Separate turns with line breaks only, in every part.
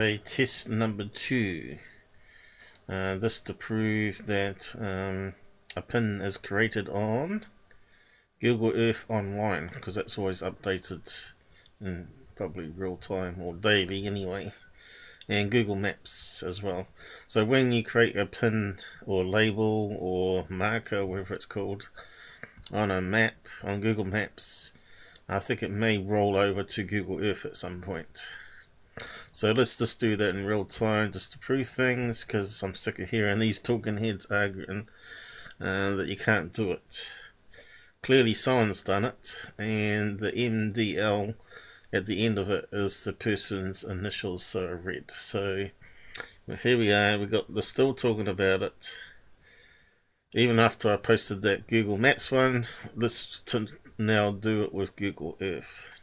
Test number 2. This to prove that a pin is created on Google Earth Online, because that's always updated in probably real time or daily anyway, and Google Maps as well. So when you create a pin or label or marker, whatever it's called, on a map on Google Maps, I think it may roll over to Google Earth at some point. So let's just do that in real time just to prove things, because I'm sick of hearing these talking heads arguing that you can't do it. Clearly someone's done it, and the MDL at the end of it is the person's initials, so I read. So here we are, they're still talking about it. Even after I posted that Google Maps one, let's now do it with Google Earth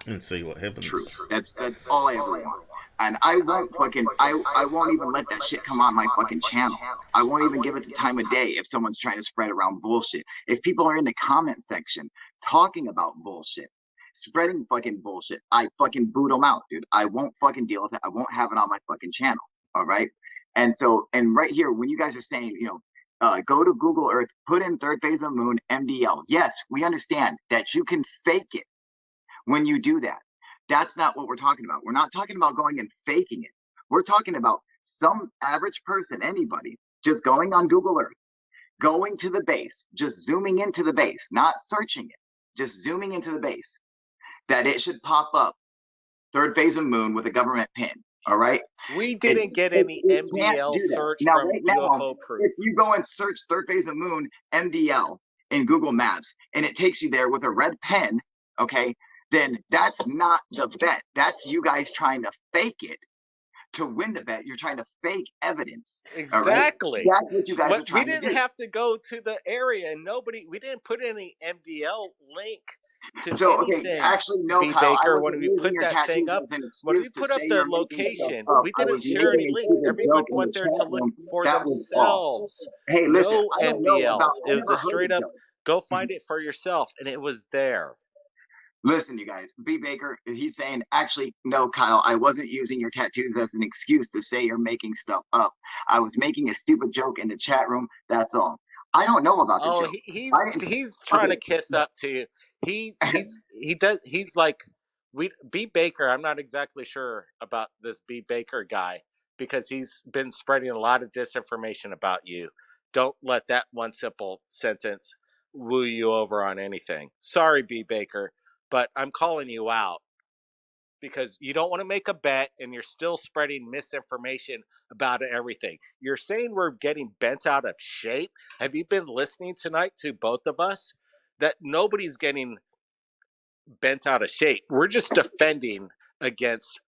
and see what happens.
True. That's all I ever want. And I won't even let that shit come on my fucking channel. I won't even give it the time of day if someone's trying to spread around bullshit. If people are in the comment section talking about bullshit, spreading fucking bullshit, I fucking boot them out, dude. I won't fucking deal with it. I won't have it on my fucking channel. All right. And so, and right here, when you guys are saying, go to Google Earth, put in third phase of moon, MDL. Yes, we understand that you can fake it when you do that. That's not what we're talking about. We're not talking about going and faking it. We're talking about some average person, anybody, just going on Google Earth, going to the base, just zooming into the base, not searching it, just zooming into the base, that it should pop up third phase of moon with a government pin. All right.
We didn't get any MDL search
now,
from
right now,
UFO proof.
If you go and search third phase of moon MDL in Google Maps and it takes you there with a red pen, okay, then that's not the bet. That's you guys trying to fake it to win the bet. You're trying to fake evidence.
Exactly.
Right? That's what you guys are trying to do.
We didn't have to go to the area, and we didn't put any MDL link to anything.
Okay, actually, no,
B.
Kyle,
Baker, when we put that thing up, when we put up the location, we didn't share any links. Everyone went there to look for themselves.
Hey, listen,
no MDLs. It was a straight up, go find it for yourself, and it was there.
Listen, you guys, B. Baker, he's saying, actually, no, Kyle, I wasn't using your tattoos as an excuse to say you're making stuff up. I was making a stupid joke in the chat room. That's all. I don't know about the joke.
He's trying to kiss up to you. He's like, B. Baker. I'm not exactly sure about this B. Baker guy, because he's been spreading a lot of disinformation about you. Don't let that one simple sentence woo you over on anything. Sorry, B. Baker, but I'm calling you out because you don't want to make a bet and you're still spreading misinformation about everything. You're saying we're getting bent out of shape. Have you been listening tonight to both of us? That nobody's getting bent out of shape. We're just defending against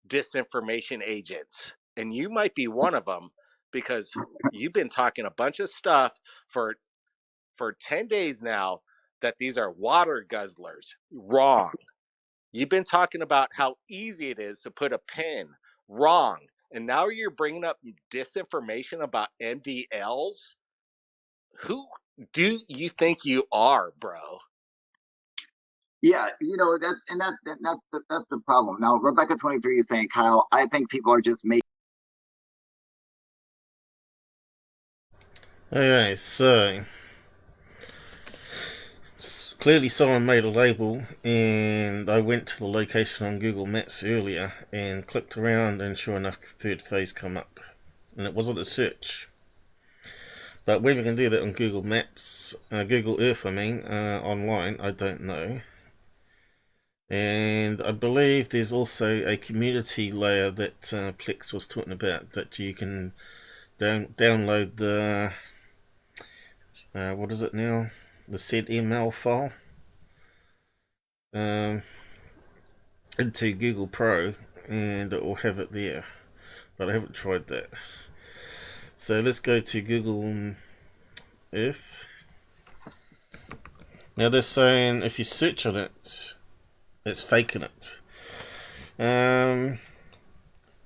disinformation agents. And you might be one of them, because you've been talking a bunch of stuff for 10 days now that these are water guzzlers. Wrong. You've been talking about how easy it is to put a pin. Wrong. And now you're bringing up disinformation about MDLs? Who do you think you are, bro?
Yeah, that's the problem. Now, Rebecca 23 is saying, Kyle, I think people are just making.
Okay, so clearly someone made a label, and I went to the location on Google Maps earlier and clicked around, and sure enough, third phase come up, and it wasn't a search. But whether we can do that on Google Maps, Google Earth, online, I don't know. And I believe there's also a community layer that Plex was talking about, that you can download the what is it now? The ZML file into Google Pro, and it will have it there. But I haven't tried that. So let's go to Google Earth. Now they're saying if you search on it, it's faking it.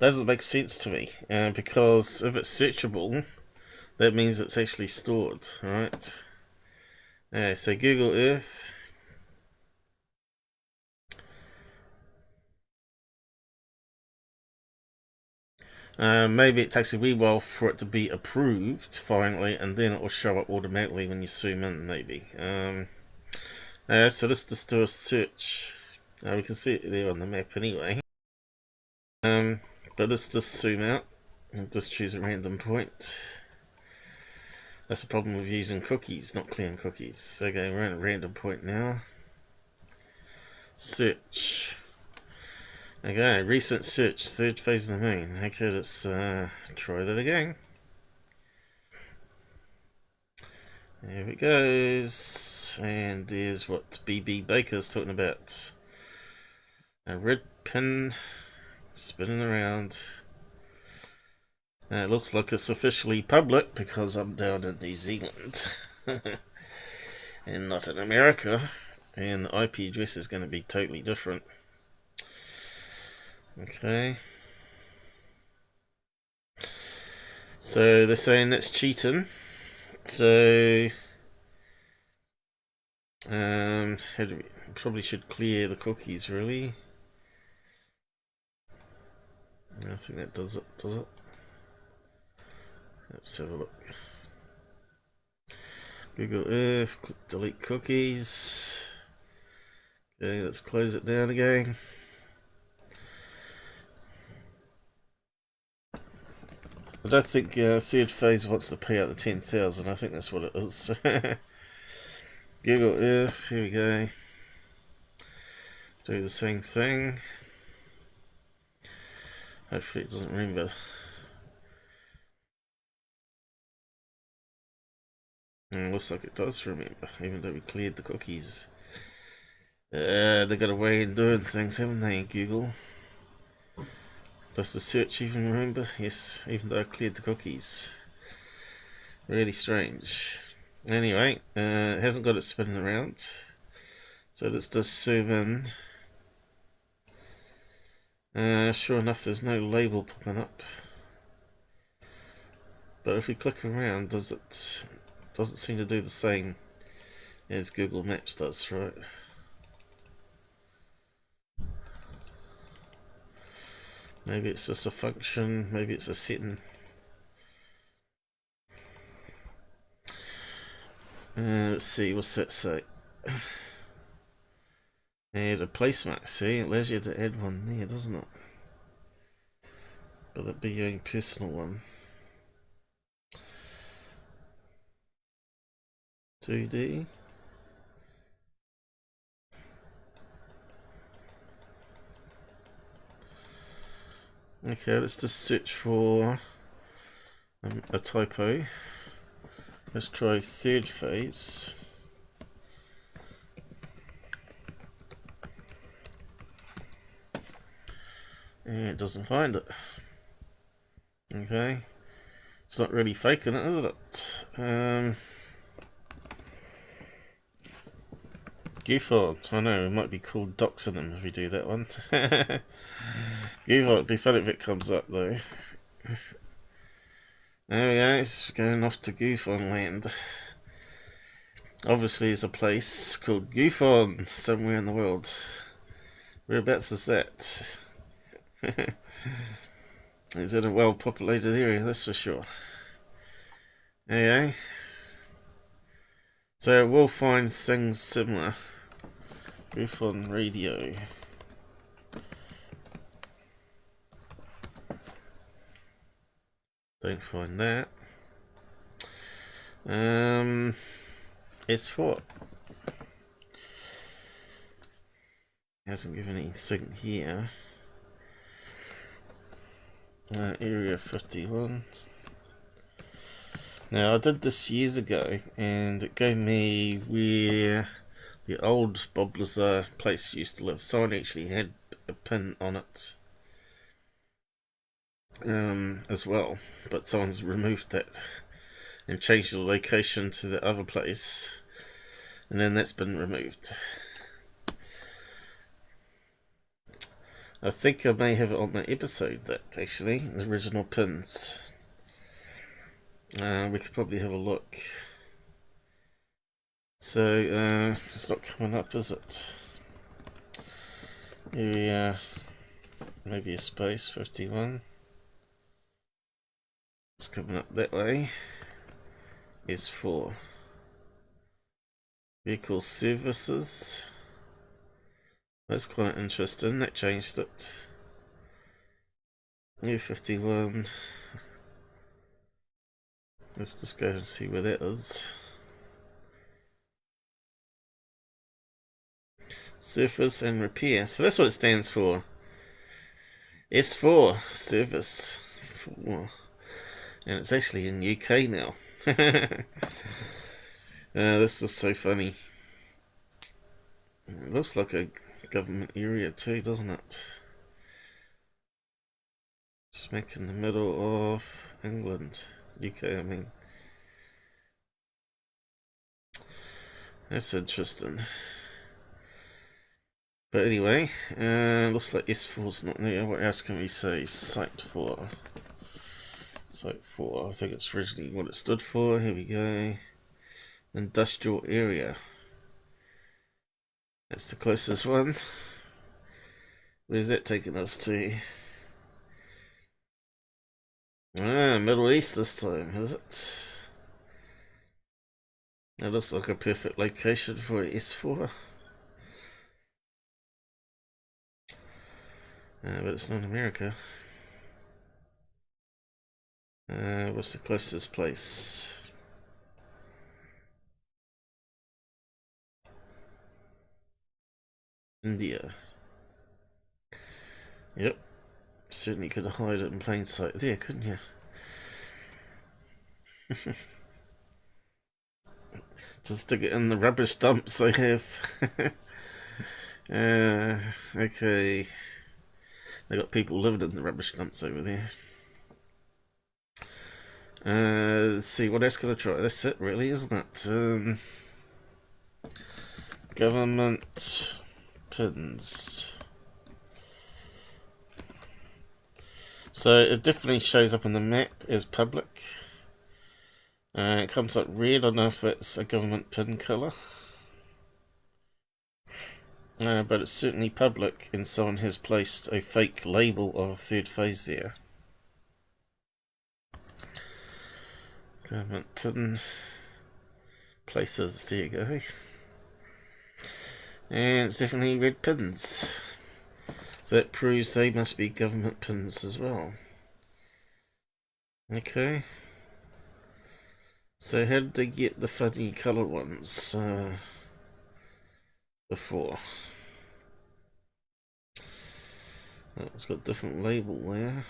Doesn't make sense to me, because if it's searchable, that means it's actually stored, right? So Google Earth. Maybe it takes a wee while for it to be approved finally, and then it will show up automatically when you zoom in, maybe. So let's just do a search. We can see it there on the map anyway. But let's just zoom out and just choose a random point. That's the problem with using cookies, not clearing cookies. Okay, we're at a random point now. Search. Okay, recent search, third phase of the moon. Okay, let's try that again. There it goes. And there's what BB Baker's talking about. A red pin spinning around. It looks like it's officially public because I'm down in New Zealand and not in America, and the IP address is going to be totally different. Okay, so they're saying that's cheating. So probably should clear the cookies, really. I think that does it, does it? Let's have a look. Google Earth, click delete cookies. Okay, let's close it down again. I don't think third phase wants to pay out the 10,000. I think that's what it is. Google Earth, here we go. Do the same thing. Hopefully it doesn't remember. Looks like it does remember, even though we cleared the cookies. They've got a way of doing things, haven't they, Google? Does the search even remember? Yes, even though I cleared the cookies. Really strange. Anyway, it hasn't got it spinning around. So let's just zoom in. Sure enough, there's no label popping up. But if we click around, doesn't seem to do the same as Google Maps does, right? Maybe it's just a function, maybe it's a setting. Let's see, what's that say? Add a placemark, see? It allows you to add one there, doesn't it? But that'd be your own personal one. 2D. Okay, let's just search for a typo. Let's try third phase. And it doesn't find it. Okay. It's not really faking it, is it? UFO, I know, it might be called doxing him if we do that one. UFO, it'd be funny if it comes up though. There we go, it's going off to Goofon land. Obviously there's a place called Goofon somewhere in the world. Whereabouts is that? Is it a well populated area, that's for sure. There you go. So we'll find things similar. Goofon radio. Don't find that. S4 hasn't given anything here. Area 51. Now I did this years ago, and it gave me where the old Bob Lazar place used to live. Someone actually had a pin on it. As well, but someone's removed that and changed the location to the other place, and then that's been removed. I think I may have it on my episode, that actually, the original pins. We could probably have a look. So, it's not coming up, is it? Area, maybe a space, 51. It's coming up that way. S4. Vehicle services. That's quite interesting. That changed it. U51. Let's just go and see where that is. Surface and repair. So that's what it stands for. S4. Service. 4. And it's actually in UK now. This is so funny. It looks like a government area too, doesn't it? Smack in the middle of England. UK, I mean. That's interesting. But anyway, looks like S4's not there. What else can we say? Site 4. Site 4. I think it's originally what it stood for. Here we go. Industrial area. That's the closest one. Where's that taking us to? Ah, Middle East this time, is it? That looks like a perfect location for S4. But it's not America. What's the closest place? India. Yep. Certainly could hide it in plain sight there, couldn't you? Just stick it in the rubbish dumps I have. Okay. They got people living in the rubbish dumps over there. Let's see, what else can I try? That's it really, isn't it? Government pins. So it definitely shows up on the map as public. It comes up red. I don't know if it's a government pin colour. But it's certainly public, and someone has placed a fake label of third phase there. Government pin places, there you go. And it's definitely red pins. So that proves they must be government pins as well. Okay. So how did they get the funny coloured ones before? Oh, it's got a different label there.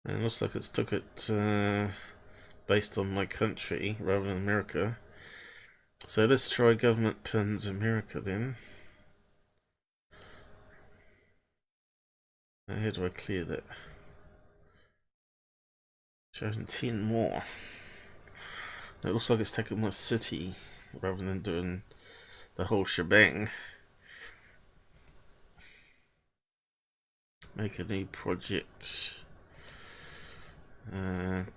And it looks like it's took it based on my country rather than America. So let's try government pins America then. Now how do I clear that? Showing 10 more. It looks like it's taking my city rather than doing the whole shebang. Make a new project.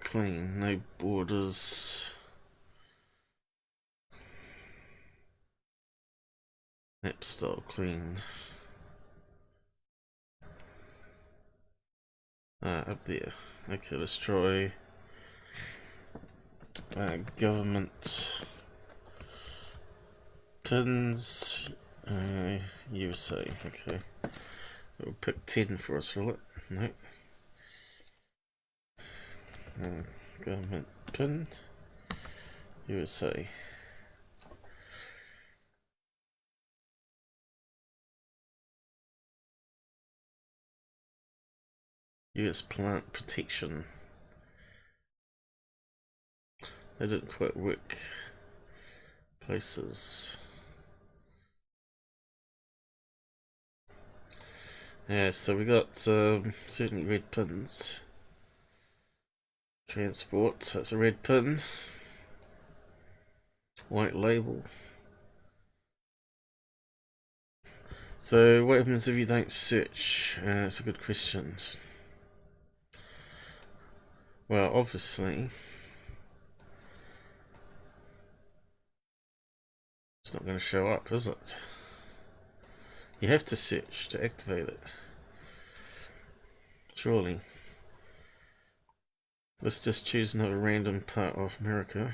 Clean, no borders. Map style clean. Up there. Okay, let's try government pins USA. Okay, it'll pick 10 for us, will it? No. Government pin USA. US plant protection. They didn't quite work. Places. Yeah, so we got certainly red pins. Transport, so that's a red pin. White label. So what happens if you don't search? It's a good question. Well, obviously it's not going to show up, is it? You have to search to activate it. Surely. Let's just choose another random part of America.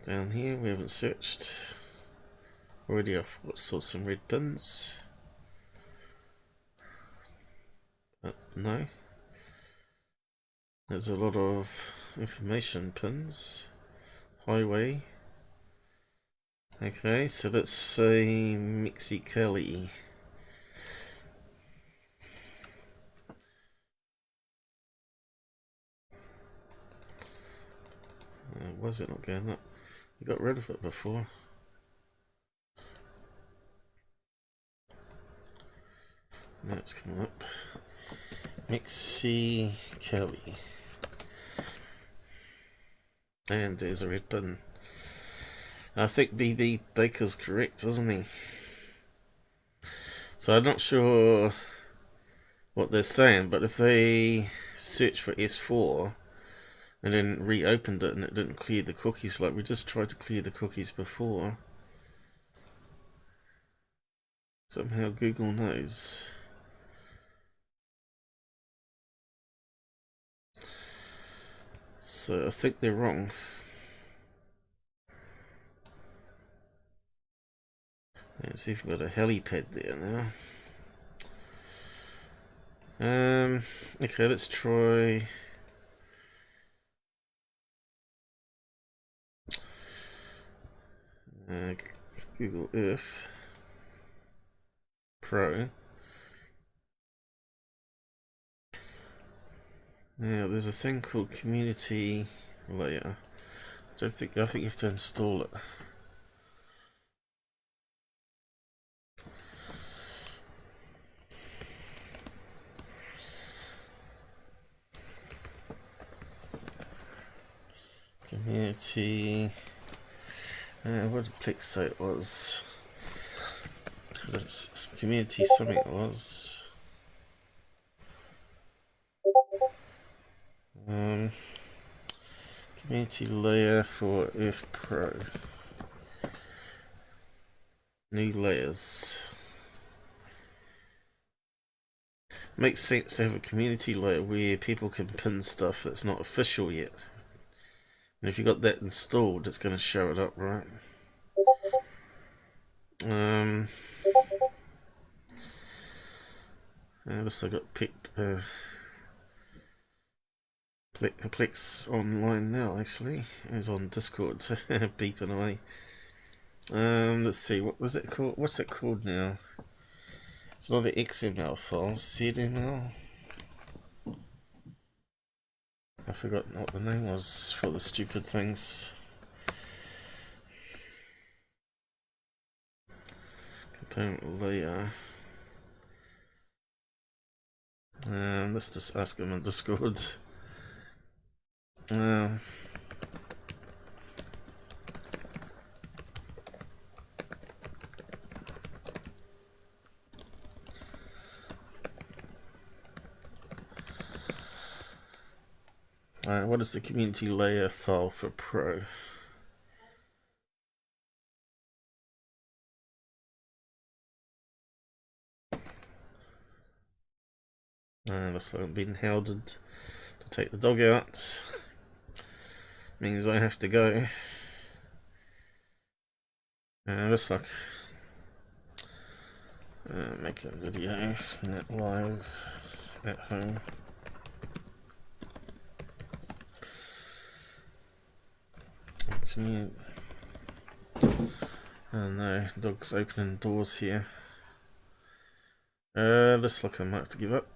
Down here, we haven't searched. Already I've saw some red pins. No. There's a lot of information pins. Highway. Okay, so let's say Mexicali. Why is it not going up? We got rid of it before. Now it's coming up. Mexicali. And there's a red button. I think BB Baker's correct, isn't he? So I'm not sure what they're saying, but if they search for S4 and then reopened it and it didn't clear the cookies, like we just tried to clear the cookies before, somehow Google knows. So I think they're wrong. Let's see if we've got a helipad there now. Okay, let's try Google Earth Pro. Now there's a thing called community layer. I think you have to install it. Community. What did Plex say it was? Community something it was. Community layer for Earth Pro. New layers. Makes sense to have a community layer where people can pin stuff that's not official yet. And if you got that installed, it's going to show it up, right? Looks like I got picked. Plex online now, actually. It's on Discord, beeping away. Let's see, what was it called? What's it called now? It's not an XML file, ZML. I forgot what the name was for the stupid things. Component layer. Let's just ask him on Discord. What is the community layer file for Pro? Looks like I'm being hounded to take the dog out. Means I have to go. Looks like make a video, net live at home. Oh no, dog's opening doors here. Looks like I might have to give up.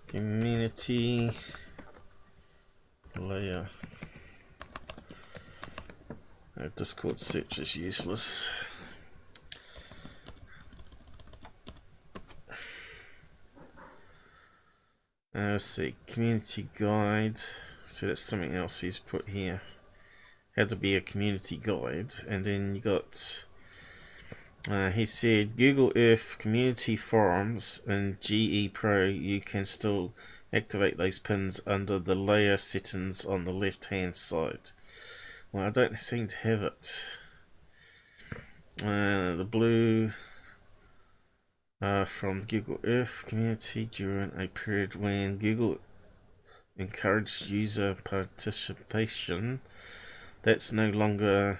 Community layer. Discord search is useless. Let's see, community guide. So that's something else he's put here. Had to be a community guide, and then you got. He said Google Earth community forums and GE Pro. You can still activate those pins under the layer settings on the left-hand side. Well, I don't seem to have it. The blue from the Google Earth community during a period when Google encouraged user participation. That's no longer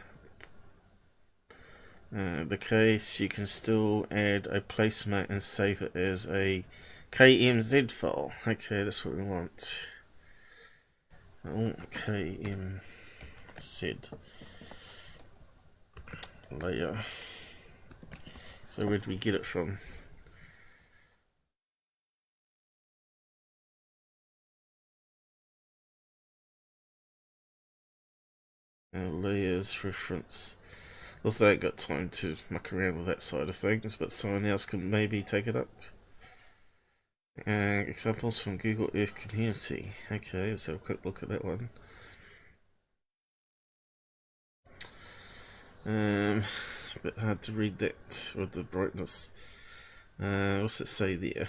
the case. You can still add a placemat and save it as a KMZ file. Okay, that's what we want. Oh, KMZ layer. So where do we get it from? Layers reference. Also, I ain't got time to muck around with that side of things, but someone else can maybe take it up. Examples from Google Earth community. Okay, let's have a quick look at that one. It's a bit hard to read that with the brightness. What's it say there?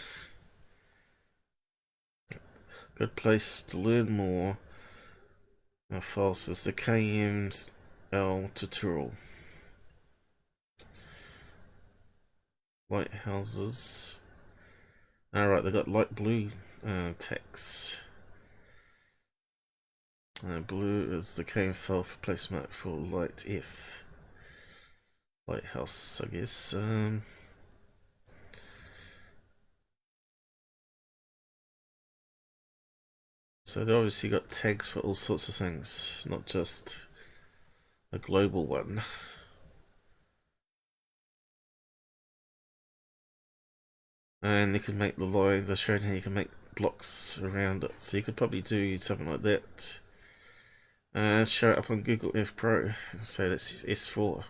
Good place to learn more. False is the KML tutorial. Lighthouses. Alright, they got light blue text. Blue is the KM file for placemat for light F. Lighthouse, I guess. So they obviously got tags for all sorts of things, not just a global one. And you can make the line, they're showing how you can make blocks around it. So you could probably do something like that. Show it up on Google Earth Pro. So that's S4.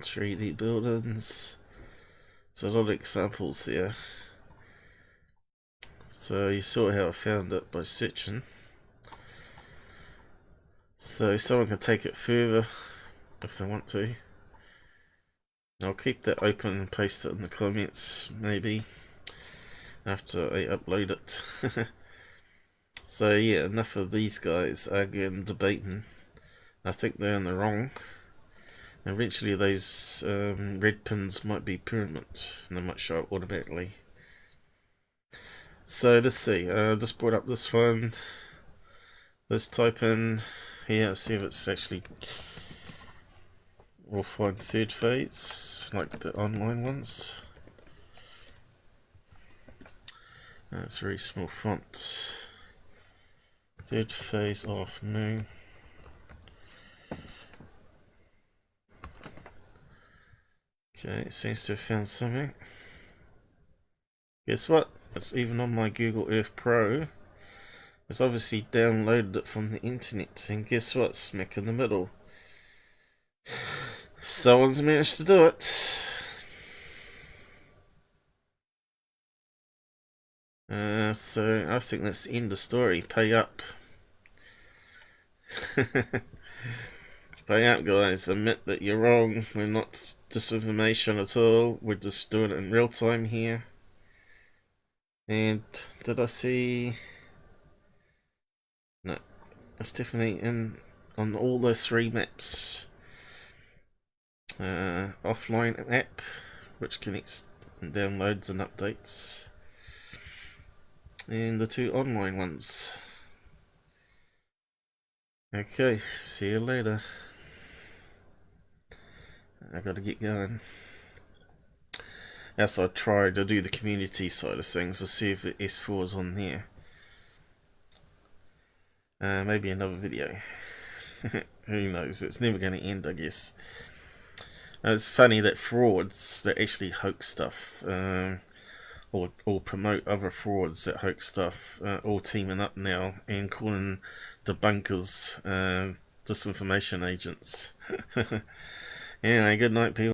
.3D buildings. So a lot of examples there. So you saw how I found it by searching. So someone can take it further if they want to. I'll keep that open and paste it in the comments maybe after I upload it. So yeah, enough of these guys arguing, debating. I think they're in the wrong. Eventually those red pins might be permanent and they might show up automatically. So let's see, I just brought up this one. Let's type in here, see if it's actually, we'll find third phase, like the online ones. It's a very small font. Third phase of moon. Okay, it seems to have found something. Guess what? It's even on my Google Earth Pro. It's obviously downloaded it from the internet. And guess what? Smack in the middle. Someone's managed to do it. So I think that's the end of the story. Pay up. Pay up, guys. Admit that you're wrong. We're not disinformation at all. We're just doing it in real time here. And did I see? No, it's definitely in on all those three maps. Offline app, which connects and downloads and updates, and the two online ones. Okay, see you later. I gotta get going. As I try to do the community side of things to see if the S4 is on there. Maybe another video. Who knows? It's never going to end, I guess. It's funny that frauds that actually hoax stuff, or promote other frauds that hoax stuff, all teaming up now and calling debunkers disinformation agents. Anyway, good night, people.